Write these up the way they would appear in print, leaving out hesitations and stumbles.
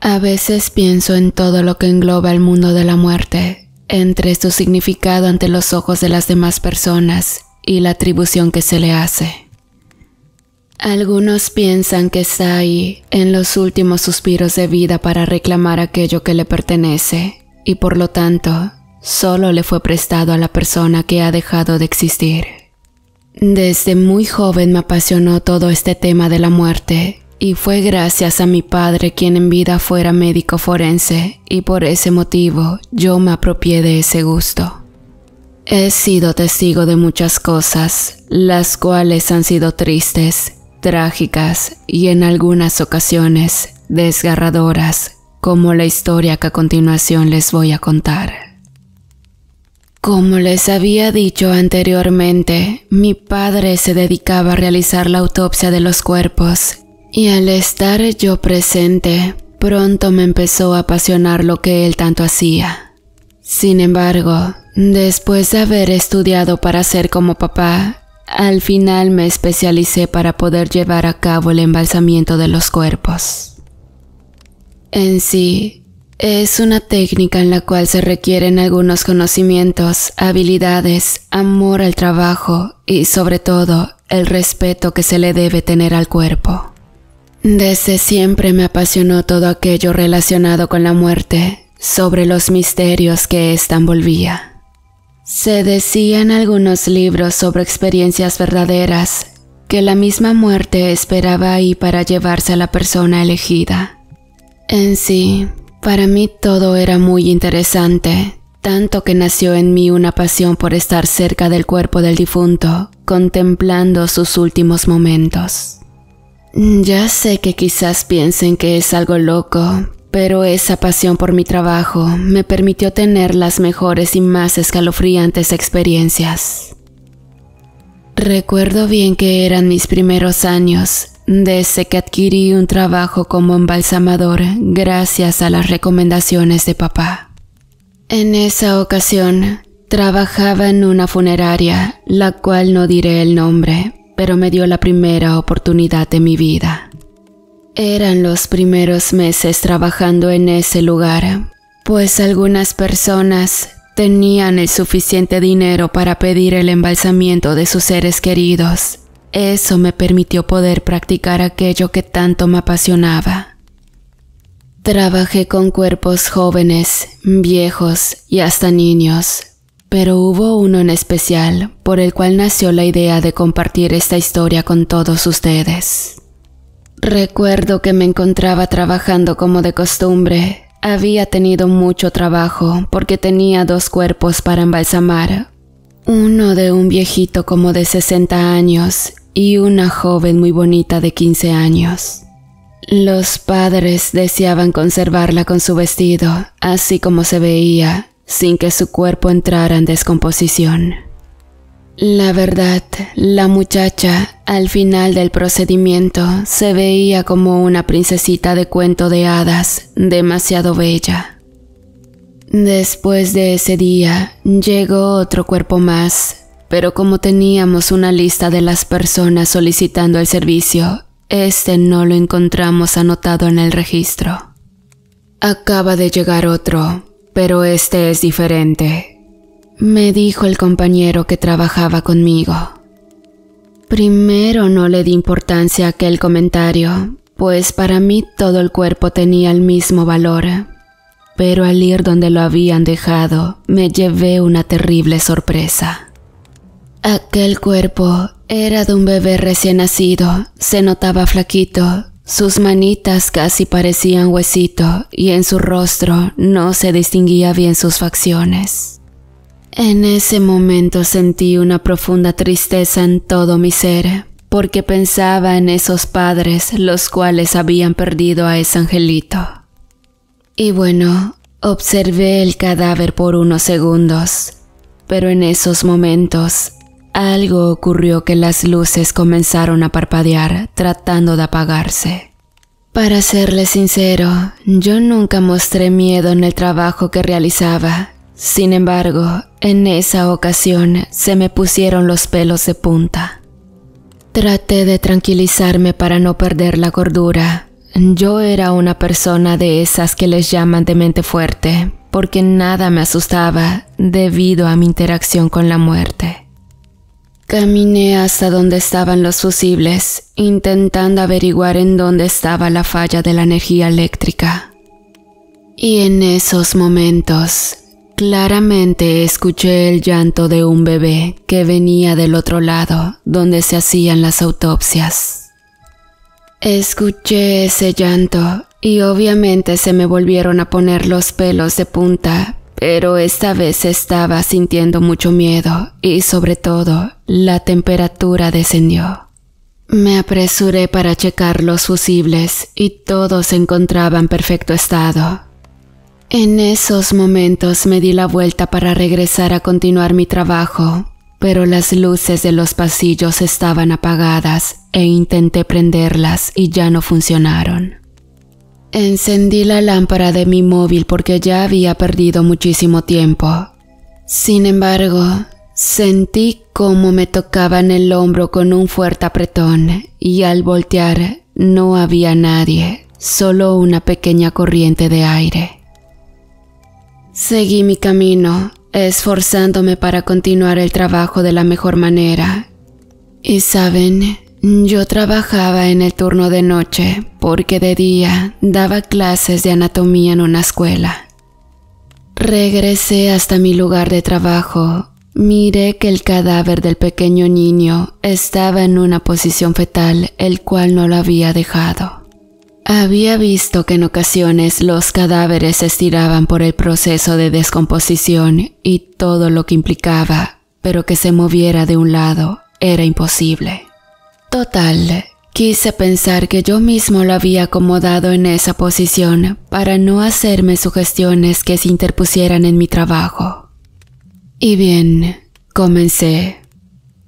A veces pienso en todo lo que engloba el mundo de la muerte, entre su significado ante los ojos de las demás personas y la atribución que se le hace. Algunos piensan que está ahí en los últimos suspiros de vida para reclamar aquello que le pertenece y por lo tanto solo le fue prestado a la persona que ha dejado de existir. Desde muy joven me apasionó todo este tema de la muerte y fue gracias a mi padre quien en vida fuera médico forense y por ese motivo yo me apropié de ese gusto. He sido testigo de muchas cosas, las cuales han sido tristes, trágicas y en algunas ocasiones desgarradoras, como la historia que a continuación les voy a contar. Como les había dicho anteriormente, mi padre se dedicaba a realizar la autopsia de los cuerpos y al estar yo presente, pronto me empezó a apasionar lo que él tanto hacía. Sin embargo, después de haber estudiado para ser como papá, al final me especialicé para poder llevar a cabo el embalsamiento de los cuerpos. En sí, es una técnica en la cual se requieren algunos conocimientos, habilidades, amor al trabajo y sobre todo el respeto que se le debe tener al cuerpo. Desde siempre me apasionó todo aquello relacionado con la muerte, sobre los misterios que ésta envolvía. Se decía en algunos libros sobre experiencias verdaderas que la misma muerte esperaba ahí para llevarse a la persona elegida. En sí, para mí todo era muy interesante, tanto que nació en mí una pasión por estar cerca del cuerpo del difunto, contemplando sus últimos momentos. Ya sé que quizás piensen que es algo loco, pero esa pasión por mi trabajo me permitió tener las mejores y más escalofriantes experiencias. Recuerdo bien que eran mis primeros años, desde que adquirí un trabajo como embalsamador gracias a las recomendaciones de papá. En esa ocasión, trabajaba en una funeraria, la cual no diré el nombre, pero me dio la primera oportunidad de mi vida. Eran los primeros meses trabajando en ese lugar, pues algunas personas tenían el suficiente dinero para pedir el embalsamiento de sus seres queridos. Eso me permitió poder practicar aquello que tanto me apasionaba. Trabajé con cuerpos jóvenes, viejos y hasta niños, pero hubo uno en especial por el cual nació la idea de compartir esta historia con todos ustedes. Recuerdo que me encontraba trabajando como de costumbre. Había tenido mucho trabajo porque tenía 2 cuerpos para embalsamar, uno de un viejito como de 60 años y una joven muy bonita de 15 años. Los padres deseaban conservarla con su vestido, así como se veía, sin que su cuerpo entrara en descomposición. La verdad, la muchacha, al final del procedimiento, se veía como una princesita de cuento de hadas, demasiado bella. Después de ese día, llegó otro cuerpo más, pero como teníamos una lista de las personas solicitando el servicio, no lo encontramos anotado en el registro. Acaba de llegar otro, pero es diferente, me dijo el compañero que trabajaba conmigo. Primero no le di importancia a aquel comentario, pues para mí todo el cuerpo tenía el mismo valor, pero al ir donde lo habían dejado, me llevé una terrible sorpresa. Aquel cuerpo era de un bebé recién nacido, se notaba flaquito, sus manitas casi parecían huesito y en su rostro no se distinguía bien sus facciones. En ese momento sentí una profunda tristeza en todo mi ser, porque pensaba en esos padres los cuales habían perdido a ese angelito. Y bueno, observé el cadáver por unos segundos, pero en esos momentos algo ocurrió que las luces comenzaron a parpadear tratando de apagarse. Para serles sincero, yo nunca mostré miedo en el trabajo que realizaba. Sin embargo, en esa ocasión se me pusieron los pelos de punta. Traté de tranquilizarme para no perder la cordura. yo era una persona de esas que les llaman de mente fuerte, porque nada me asustaba debido a mi interacción con la muerte. Caminé hasta donde estaban los fusibles, intentando averiguar en dónde estaba la falla de la energía eléctrica. Y en esos momentos, claramente escuché el llanto de un bebé que venía del otro lado, donde se hacían las autopsias. Escuché ese llanto y obviamente se me volvieron a poner los pelos de punta, pero esta vez estaba sintiendo mucho miedo y sobre todo la temperatura descendió. Me apresuré para checar los fusibles y todos se encontraban en perfecto estado. En esos momentos me di la vuelta para regresar a continuar mi trabajo, pero las luces de los pasillos estaban apagadas e intenté prenderlas y ya no funcionaron. Encendí la lámpara de mi móvil porque ya había perdido muchísimo tiempo. Sin embargo, sentí cómo me tocaban el hombro con un fuerte apretón y al voltear no había nadie, solo una pequeña corriente de aire. Seguí mi camino, esforzándome para continuar el trabajo de la mejor manera. Y saben, yo trabajaba en el turno de noche porque de día daba clases de anatomía en una escuela. Regresé hasta mi lugar de trabajo. Miré que el cadáver del pequeño niño estaba en una posición fetal, el cual no lo había dejado. Había visto que en ocasiones los cadáveres se estiraban por el proceso de descomposición y todo lo que implicaba, pero que se moviera de un lado era imposible. Total, quise pensar que yo mismo lo había acomodado en esa posición para no hacerme sugestiones que se interpusieran en mi trabajo. Y bien, comencé.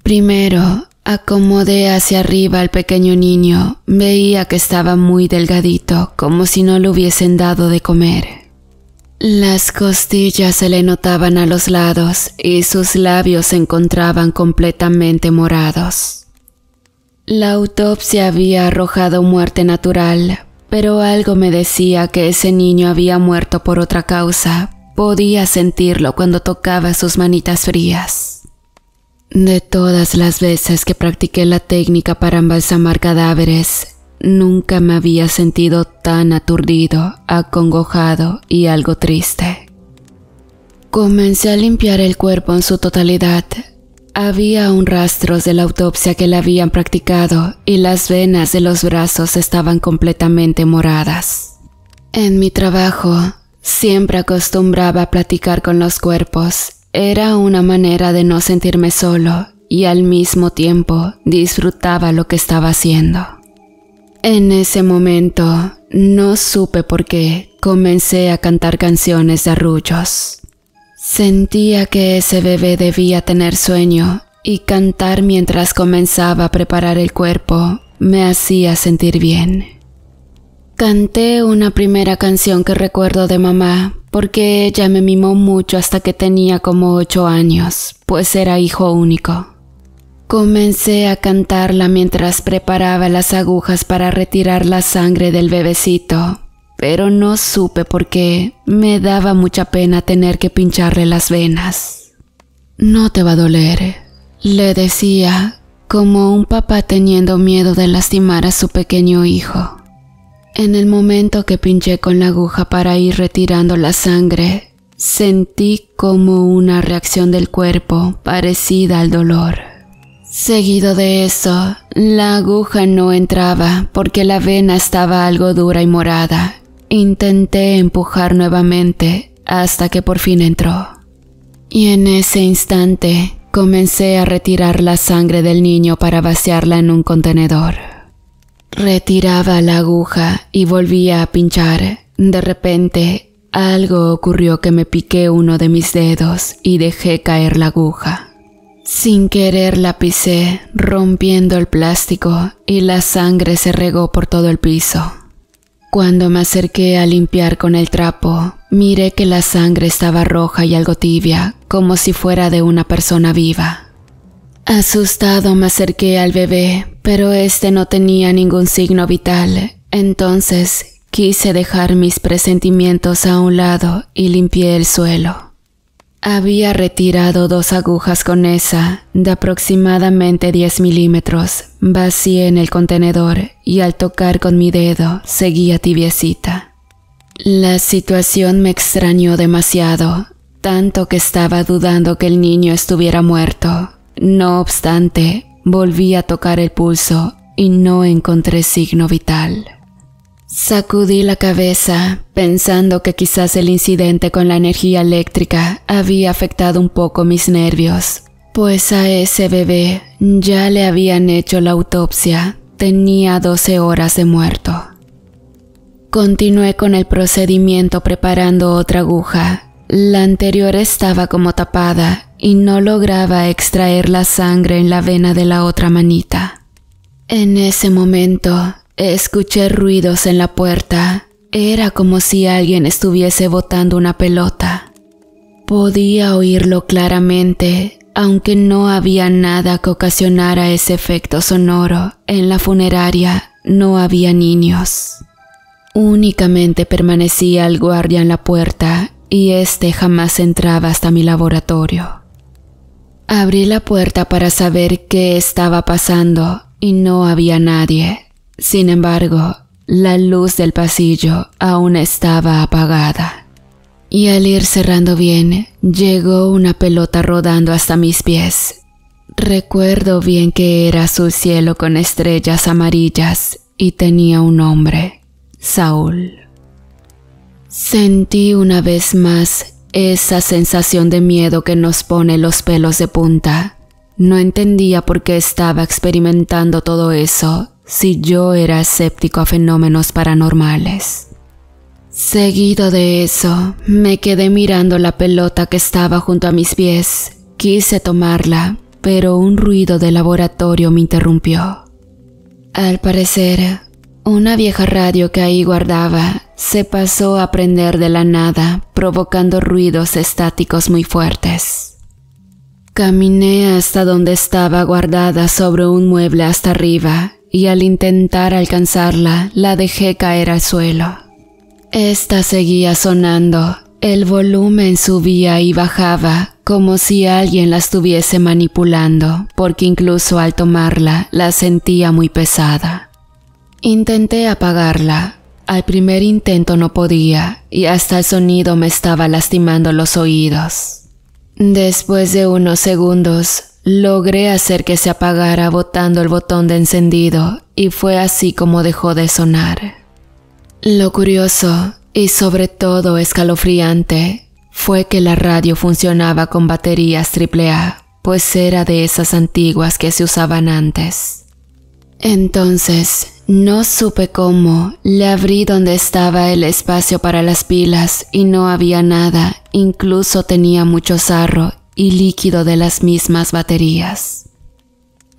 Primero, acomodé hacia arriba al pequeño niño. Veía que estaba muy delgadito, como si no le hubiesen dado de comer. Las costillas se le notaban a los lados y sus labios se encontraban completamente morados. La autopsia había arrojado muerte natural, pero algo me decía que ese niño había muerto por otra causa. Podía sentirlo cuando tocaba sus manitas frías. De todas las veces que practiqué la técnica para embalsamar cadáveres, nunca me había sentido tan aturdido, acongojado y algo triste. Comencé a limpiar el cuerpo en su totalidad. Había aún rastros de la autopsia que le habían practicado y las venas de los brazos estaban completamente moradas. En mi trabajo, siempre acostumbraba a platicar con los cuerpos. Era una manera de no sentirme solo y al mismo tiempo disfrutaba lo que estaba haciendo. En ese momento, no supe por qué, comencé a cantar canciones de arrullos. Sentía que ese bebé debía tener sueño y cantar mientras comenzaba a preparar el cuerpo me hacía sentir bien. Canté una primera canción que recuerdo de mamá, porque ella me mimó mucho hasta que tenía como 8 años, pues era hijo único. Comencé a cantarla mientras preparaba las agujas para retirar la sangre del bebecito, pero no supe por qué me daba mucha pena tener que pincharle las venas. «No te va a doler», le decía, como un papá teniendo miedo de lastimar a su pequeño hijo. En el momento que pinché con la aguja para ir retirando la sangre, sentí como una reacción del cuerpo parecida al dolor. Seguido de eso, la aguja no entraba porque la vena estaba algo dura y morada. Intenté empujar nuevamente hasta que por fin entró. Y en ese instante comencé a retirar la sangre del niño para vaciarla en un contenedor. Retiraba la aguja y volvía a pinchar. De repente, algo ocurrió que me piqué uno de mis dedos y dejé caer la aguja. Sin querer la pisé, rompiendo el plástico y la sangre se regó por todo el piso. Cuando me acerqué a limpiar con el trapo, miré que la sangre estaba roja y algo tibia, como si fuera de una persona viva. Asustado me acerqué al bebé, pero este no tenía ningún signo vital. Entonces quise dejar mis presentimientos a un lado y limpié el suelo. Había retirado 2 agujas con esa de aproximadamente 10 milímetros, vacié en el contenedor y al tocar con mi dedo seguía tibiecita. La situación me extrañó demasiado, tanto que estaba dudando que el niño estuviera muerto. No obstante, volví a tocar el pulso y no encontré signo vital. Sacudí la cabeza, pensando que quizás el incidente con la energía eléctrica había afectado un poco mis nervios, pues a ese bebé ya le habían hecho la autopsia, tenía 12 horas de muerto. Continué con el procedimiento preparando otra aguja. La anterior estaba como tapada y no lograba extraer la sangre en la vena de la otra manita. En ese momento, escuché ruidos en la puerta. Era como si alguien estuviese botando una pelota. Podía oírlo claramente, aunque no había nada que ocasionara ese efecto sonoro. En la funeraria no había niños. Únicamente permanecía el guardia en la puerta y este jamás entraba hasta mi laboratorio. Abrí la puerta para saber qué estaba pasando y no había nadie. Sin embargo, la luz del pasillo aún estaba apagada. Y al ir cerrando bien, llegó una pelota rodando hasta mis pies. Recuerdo bien que era azul cielo con estrellas amarillas y tenía un nombre: Saúl. Sentí una vez más esa sensación de miedo que nos pone los pelos de punta. No entendía por qué estaba experimentando todo eso, si yo era escéptico a fenómenos paranormales. Seguido de eso, me quedé mirando la pelota que estaba junto a mis pies. Quise tomarla, pero un ruido de laboratorio me interrumpió. Al parecer, una vieja radio que ahí guardaba se pasó a prender de la nada, provocando ruidos estáticos muy fuertes. Caminé hasta donde estaba guardada sobre un mueble hasta arriba y al intentar alcanzarla, la dejé caer al suelo. Esta seguía sonando, el volumen subía y bajaba como si alguien la estuviese manipulando, porque incluso al tomarla la sentía muy pesada. Intenté apagarla. Al primer intento no podía y hasta el sonido me estaba lastimando los oídos. Después de unos segundos, logré hacer que se apagara botando el botón de encendido y fue así como dejó de sonar. Lo curioso y sobre todo escalofriante fue que la radio funcionaba con baterías AAA, pues era de esas antiguas que se usaban antes. Entonces, no supe cómo, le abrí donde estaba el espacio para las pilas y no había nada, incluso tenía mucho sarro y líquido de las mismas baterías.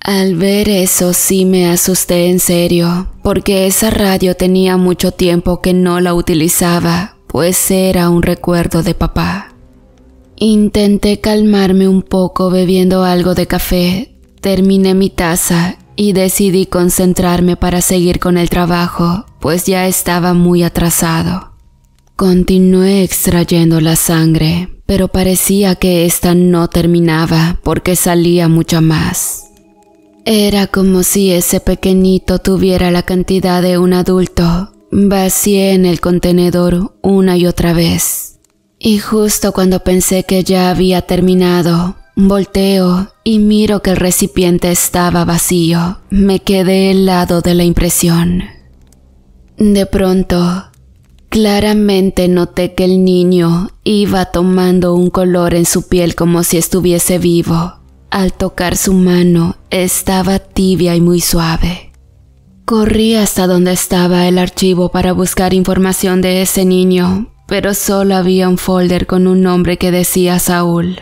Al ver eso sí me asusté en serio, porque esa radio tenía mucho tiempo que no la utilizaba, pues era un recuerdo de papá. Intenté calmarme un poco bebiendo algo de café, terminé mi taza y decidí concentrarme para seguir con el trabajo, pues ya estaba muy atrasado. Continué extrayendo la sangre, pero parecía que esta no terminaba porque salía mucha más. Era como si ese pequeñito tuviera la cantidad de un adulto. Vacié en el contenedor una y otra vez. Y justo cuando pensé que ya había terminado, volteo y miro que el recipiente estaba vacío. Me quedé helado de la impresión. De pronto, claramente noté que el niño iba tomando un color en su piel como si estuviese vivo. Al tocar su mano, estaba tibia y muy suave. Corrí hasta donde estaba el archivo para buscar información de ese niño, pero solo había un folder con un nombre que decía Saúl.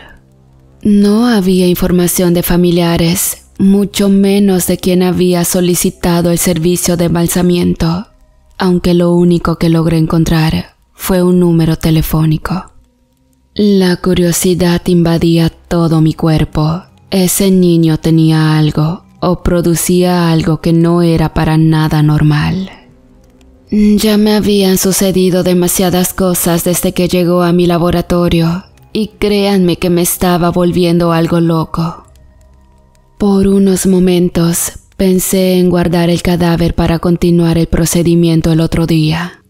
No había información de familiares, mucho menos de quien había solicitado el servicio de embalsamiento, aunque lo único que logré encontrar fue un número telefónico. La curiosidad invadía todo mi cuerpo. Ese niño tenía algo, o producía algo que no era para nada normal. Ya me habían sucedido demasiadas cosas desde que llegó a mi laboratorio y créanme que me estaba volviendo algo loco. Por unos momentos pensé en guardar el cadáver para continuar el procedimiento el otro día.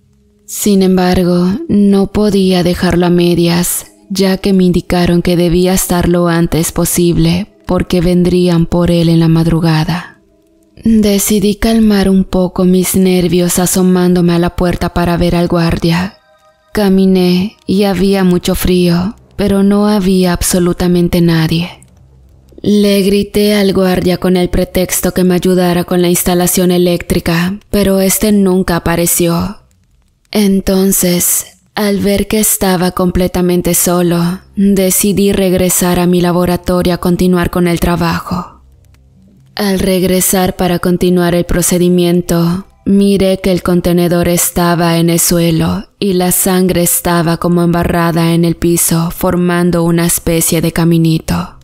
Sin embargo, no podía dejarlo a medias, ya que me indicaron que debía estar lo antes posible porque vendrían por él en la madrugada. Decidí calmar un poco mis nervios asomándome a la puerta para ver al guardia. Caminé y había mucho frío, pero no había absolutamente nadie. Le grité al guardia con el pretexto que me ayudara con la instalación eléctrica, pero este nunca apareció. Entonces, al ver que estaba completamente solo, decidí regresar a mi laboratorio a continuar con el trabajo. Al regresar para continuar el procedimiento, miré que el contenedor estaba en el suelo y la sangre estaba como embarrada en el piso, formando una especie de caminito.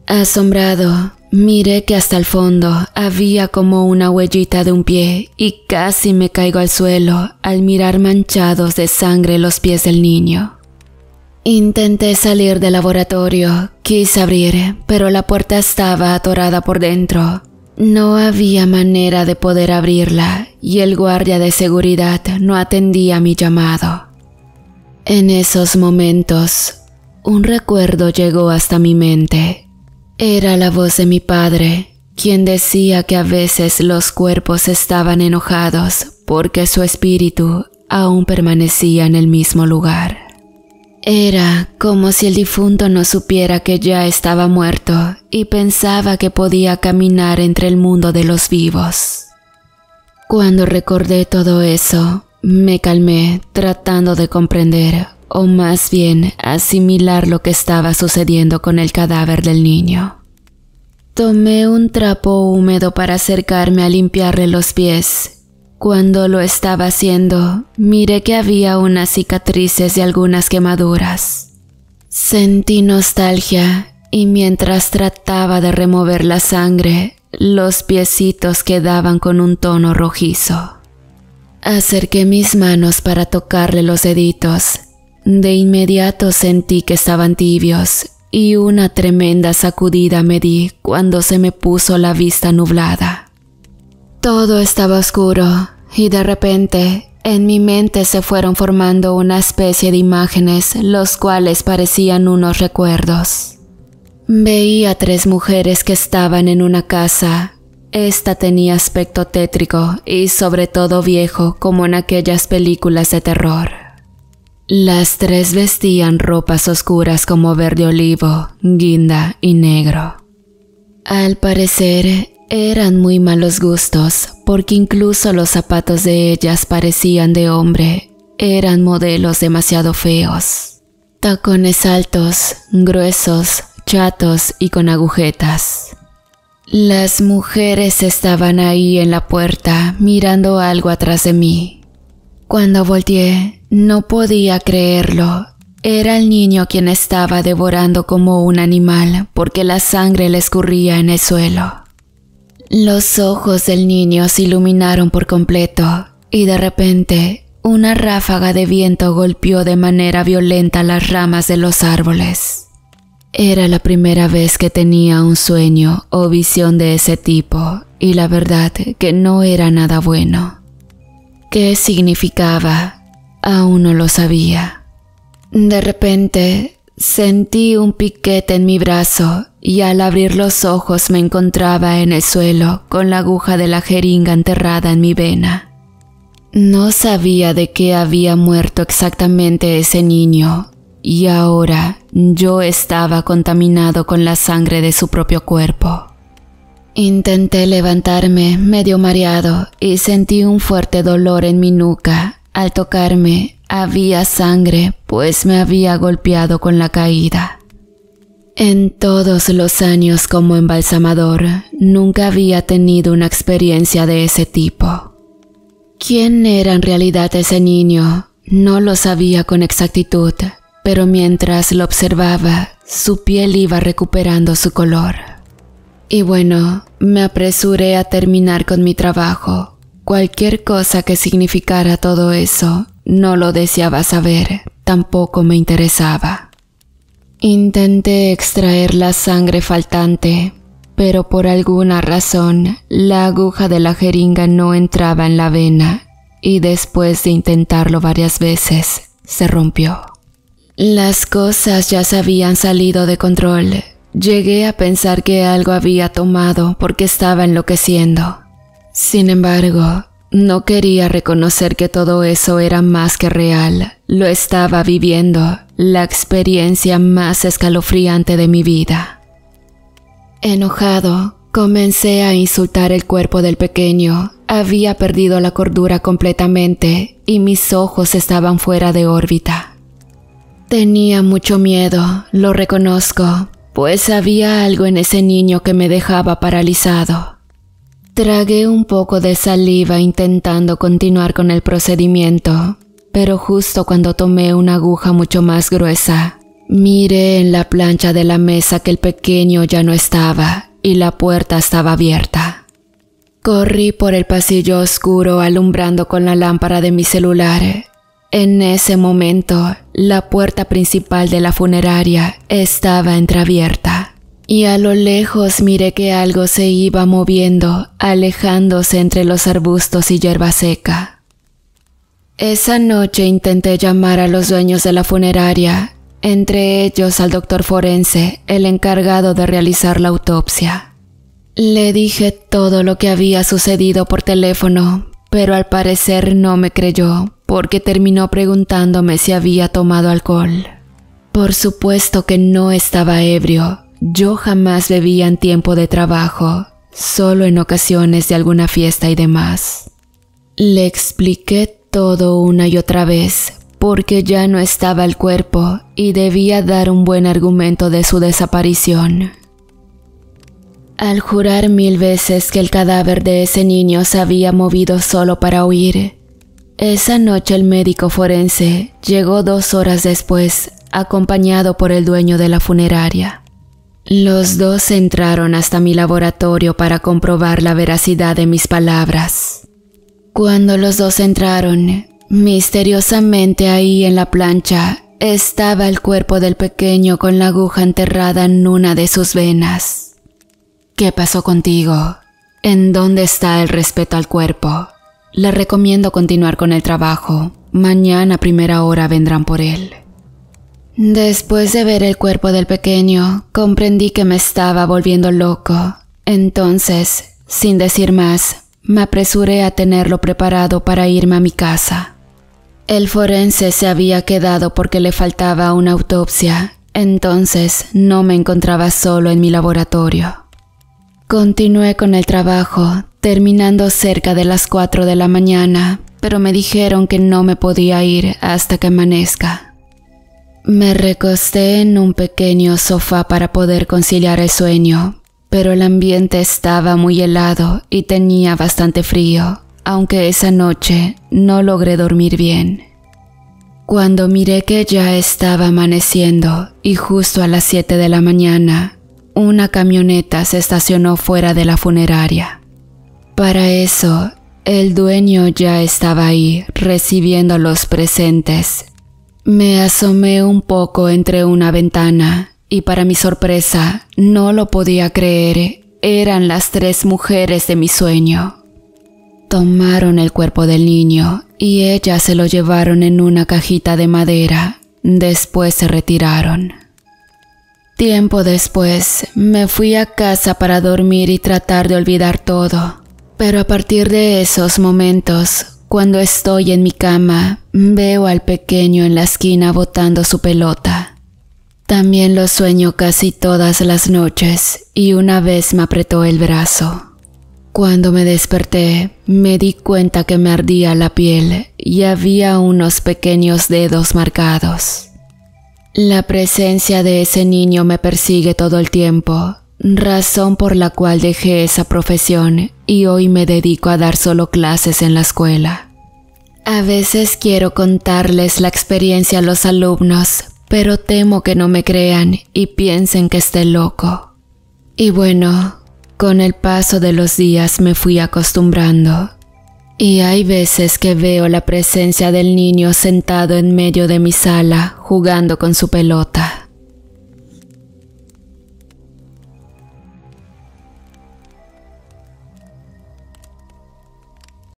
Asombrado, miré que hasta el fondo había como una huellita de un pie y casi me caigo al suelo al mirar manchados de sangre los pies del niño. Intenté salir del laboratorio, quise abrir, pero la puerta estaba atorada por dentro. No había manera de poder abrirla y el guardia de seguridad no atendía mi llamado. En esos momentos, un recuerdo llegó hasta mi mente. Era la voz de mi padre, quien decía que a veces los cuerpos estaban enojados porque su espíritu aún permanecía en el mismo lugar. Era como si el difunto no supiera que ya estaba muerto y pensaba que podía caminar entre el mundo de los vivos. Cuando recordé todo eso, me calmé tratando de comprender, o más bien asimilar lo que estaba sucediendo con el cadáver del niño. Tomé un trapo húmedo para acercarme a limpiarle los pies. Cuando lo estaba haciendo, miré que había unas cicatrices y algunas quemaduras. Sentí nostalgia y mientras trataba de remover la sangre, los piecitos quedaban con un tono rojizo. Acerqué mis manos para tocarle los deditos. De inmediato sentí que estaban tibios y una tremenda sacudida me di cuando se me puso la vista nublada. Todo estaba oscuro y de repente en mi mente se fueron formando una especie de imágenes, los cuales parecían unos recuerdos. Veía 3 mujeres que estaban en una casa. Esta tenía aspecto tétrico y sobre todo viejo como en aquellas películas de terror. Las 3 vestían ropas oscuras como verde olivo, guinda y negro. Al parecer, eran muy malos gustos, porque incluso los zapatos de ellas parecían de hombre. Eran modelos demasiado feos. Tacones altos, gruesos, chatos y con agujetas. Las mujeres estaban ahí en la puerta, mirando algo atrás de mí. Cuando volteé, no podía creerlo. Era el niño quien estaba devorando como un animal porque la sangre le escurría en el suelo. Los ojos del niño se iluminaron por completo y de repente una ráfaga de viento golpeó de manera violenta las ramas de los árboles. Era la primera vez que tenía un sueño o visión de ese tipo y la verdad que no era nada bueno. ¿Qué significaba? Aún no lo sabía. De repente, sentí un piquete en mi brazo y al abrir los ojos me encontraba en el suelo con la aguja de la jeringa enterrada en mi vena. No sabía de qué había muerto exactamente ese niño y ahora yo estaba contaminado con la sangre de su propio cuerpo. Intenté levantarme medio mareado y sentí un fuerte dolor en mi nuca. Al tocarme, había sangre, pues me había golpeado con la caída. En todos los años como embalsamador, nunca había tenido una experiencia de ese tipo. ¿Quién era en realidad ese niño? No lo sabía con exactitud, pero mientras lo observaba, su piel iba recuperando su color. Y bueno, me apresuré a terminar con mi trabajo. Cualquier cosa que significara todo eso, no lo deseaba saber, tampoco me interesaba. Intenté extraer la sangre faltante, pero por alguna razón la aguja de la jeringa no entraba en la vena y después de intentarlo varias veces, se rompió. Las cosas ya se habían salido de control. Llegué a pensar que algo había tomado porque estaba enloqueciendo. Sin embargo, no quería reconocer que todo eso era más que real. Lo estaba viviendo, la experiencia más escalofriante de mi vida. Enojado, comencé a insultar el cuerpo del pequeño. Había perdido la cordura completamente y mis ojos estaban fuera de órbita. Tenía mucho miedo, lo reconozco, pues había algo en ese niño que me dejaba paralizado. Tragué un poco de saliva intentando continuar con el procedimiento, pero justo cuando tomé una aguja mucho más gruesa, miré en la plancha de la mesa que el pequeño ya no estaba y la puerta estaba abierta. Corrí por el pasillo oscuro alumbrando con la lámpara de mi celular. En ese momento, la puerta principal de la funeraria estaba entreabierta y a lo lejos miré que algo se iba moviendo, alejándose entre los arbustos y hierba seca. Esa noche intenté llamar a los dueños de la funeraria, entre ellos al doctor forense, el encargado de realizar la autopsia. Le dije todo lo que había sucedido por teléfono, pero al parecer no me creyó, porque terminó preguntándome si había tomado alcohol. Por supuesto que no estaba ebrio. Yo jamás bebía en tiempo de trabajo, solo en ocasiones de alguna fiesta y demás. Le expliqué todo una y otra vez, porque ya no estaba el cuerpo y debía dar un buen argumento de su desaparición. Al jurar 1000 veces que el cadáver de ese niño se había movido solo para huir, esa noche el médico forense llegó 2 horas después, acompañado por el dueño de la funeraria. Los dos entraron hasta mi laboratorio para comprobar la veracidad de mis palabras. Cuando los dos entraron, misteriosamente ahí en la plancha estaba el cuerpo del pequeño con la aguja enterrada en una de sus venas. ¿Qué pasó contigo? ¿En dónde está el respeto al cuerpo? Le recomiendo continuar con el trabajo. Mañana a primera hora vendrán por él. Después de ver el cuerpo del pequeño, comprendí que me estaba volviendo loco. Entonces, sin decir más, me apresuré a tenerlo preparado para irme a mi casa. El forense se había quedado porque le faltaba una autopsia, entonces no me encontraba solo en mi laboratorio. Continué con el trabajo, terminando cerca de las 4 de la mañana, pero me dijeron que no me podía ir hasta que amanezca. Me recosté en un pequeño sofá para poder conciliar el sueño, pero el ambiente estaba muy helado y tenía bastante frío, aunque esa noche no logré dormir bien. Cuando miré que ya estaba amaneciendo y justo a las 7 de la mañana, una camioneta se estacionó fuera de la funeraria. Para eso, el dueño ya estaba ahí, recibiendo a los presentes. Me asomé un poco entre una ventana y para mi sorpresa, no lo podía creer, eran las 3 mujeres de mi sueño. Tomaron el cuerpo del niño y ellas se lo llevaron en una cajita de madera, después se retiraron. Tiempo después, me fui a casa para dormir y tratar de olvidar todo, pero a partir de esos momentos, cuando estoy en mi cama, veo al pequeño en la esquina botando su pelota. También lo sueño casi todas las noches y una vez me apretó el brazo. Cuando me desperté, me di cuenta que me ardía la piel y había unos pequeños dedos marcados. La presencia de ese niño me persigue todo el tiempo, razón por la cual dejé esa profesión y hoy me dedico a dar solo clases en la escuela. A veces quiero contarles la experiencia a los alumnos, pero temo que no me crean y piensen que esté loco. Y bueno, con el paso de los días me fui acostumbrando. Y hay veces que veo la presencia del niño sentado en medio de mi sala, jugando con su pelota.